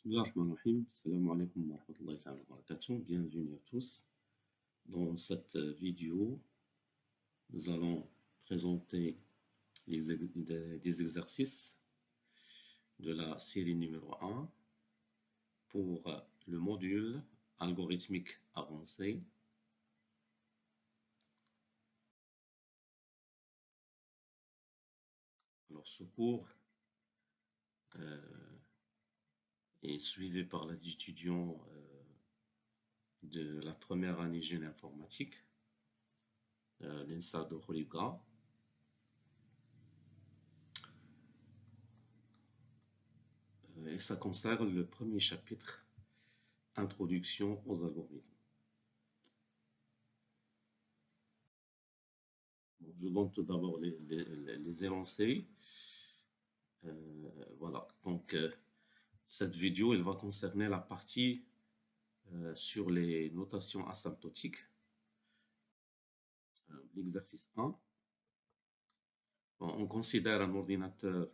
Bismillahirrahmanirrahim. Assalamu alaikum wa rahmatullahi wa barakatuh. Bienvenue à tous. Dans cette vidéo, nous allons présenter des exercices de la série numéro 1 pour le module algorithmique avancé. Alors, ce cours est suivi par les étudiants de la première année génie informatique, l'INSA de Khouryga. Et ça concerne le premier chapitre, Introduction aux algorithmes. Bon, je donne tout d'abord les énoncés. Voilà, donc cette vidéo elle va concerner la partie sur les notations asymptotiques. L'exercice 1. Bon, on considère un ordinateur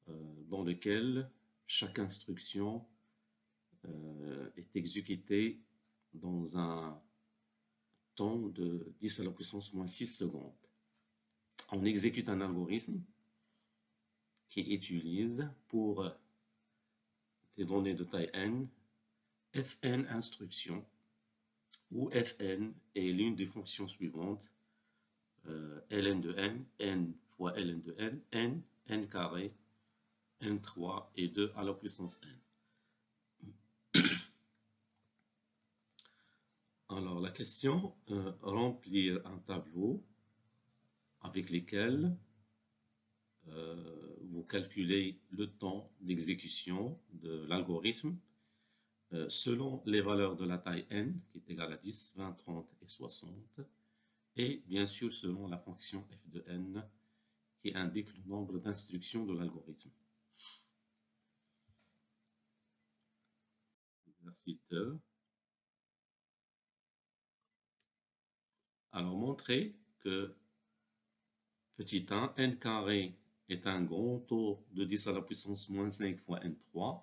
dans lequel chaque instruction est exécutée dans un temps de 10 à la puissance moins 6 secondes. On exécute un algorithme qui utilise pour des données de taille n, fn instructions, où fn est l'une des fonctions suivantes, ln de n, n fois ln de n, n carré, n3 et 2 à la puissance n. Alors la question, remplir un tableau avec lequel vous calculez le temps d'exécution de l'algorithme selon les valeurs de la taille n qui est égale à 10, 20, 30 et 60 et bien sûr selon la fonction f de n qui indique le nombre d'instructions de l'algorithme. Exercice 2. Alors montrer que petit 1, n carré est un grand taux de 10 à la puissance moins 5 fois n3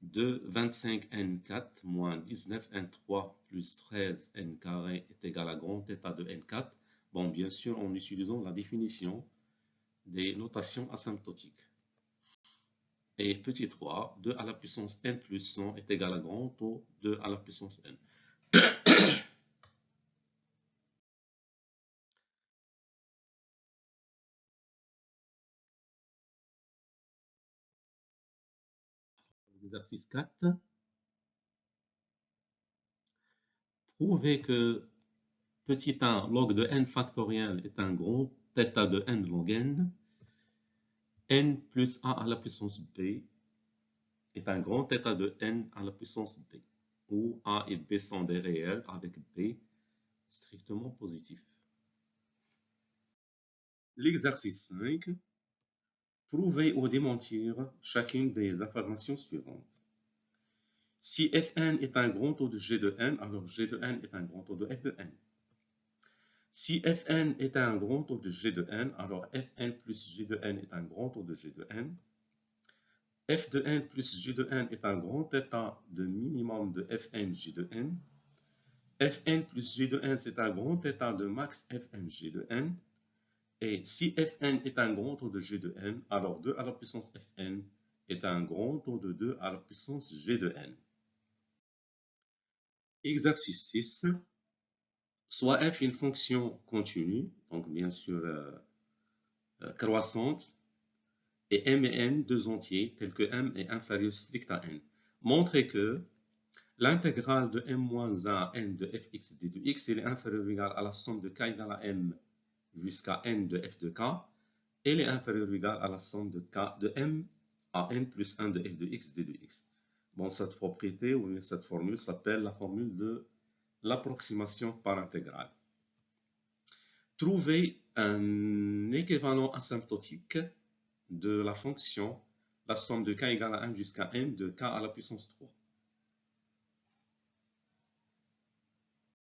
de 25n4 moins 19n3 plus 13n carré est égal à grand θ de n4. Bon, bien sûr, en utilisant la définition des notations asymptotiques. Et petit 3, 2 à la puissance n plus 100 est égal à grand taux 2 à la puissance n. Exercice 4. Prouver que petit 1 log de n factoriel est un grand θ de n log n plus a à la puissance b est un grand θ de n à la puissance b, où a et b sont des réels avec b strictement positif. L'exercice 5. Prouver ou démentir chacune des affirmations suivantes. Si Fn est un grand taux de G de n, alors G de n est un grand taux de F de n. Si Fn est un grand taux de G de n, alors Fn plus G de n est un grand taux de G de n. F de n plus G de n est un grand θ de minimum de Fn G de n. Fn plus G de n c'est un grand θ de max Fn G de n. Et si Fn est un grand taux de G de n, alors 2 à la puissance Fn est un grand taux de 2 à la puissance G de n. Exercice 6. Soit f une fonction continue, donc bien sûr croissante, et m et n deux entiers, tels que m est inférieur strict à n. Montrez que l'intégrale de m-1 n de fx d de x est inférieure ou égale à la somme de k égale à m jusqu'à n de f de k, et elle est inférieure ou égale à la somme de k de m à n plus 1 de f de x d de x. Bon, cette propriété ou cette formule s'appelle la formule de l'approximation par intégrale. Trouver un équivalent asymptotique de la fonction, la somme de k égale à 1 jusqu'à n de k à la puissance 3.